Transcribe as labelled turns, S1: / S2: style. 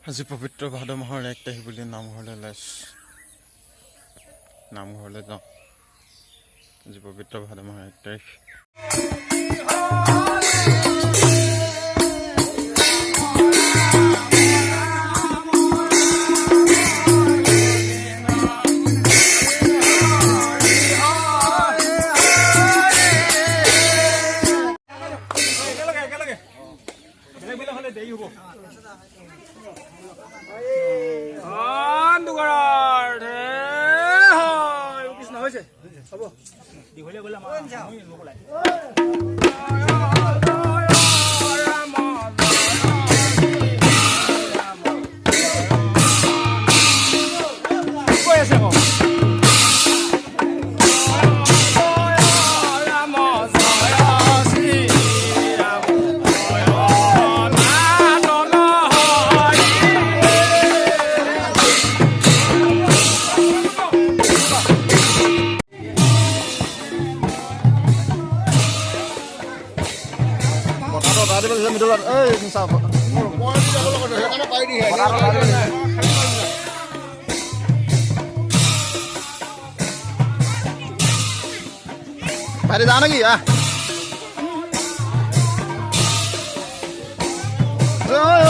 S1: আজি পবিত্ৰ ভাদ মাহৰ 1 তাৰিখ বুলি নামঘৰলৈ ওলাইছোঁ। নামঘৰলৈ যাওঁ। আজি পবিত্ৰ ভাদ মাহৰ 1 তাৰিখ। Mày đi ra nó gì à? Rồi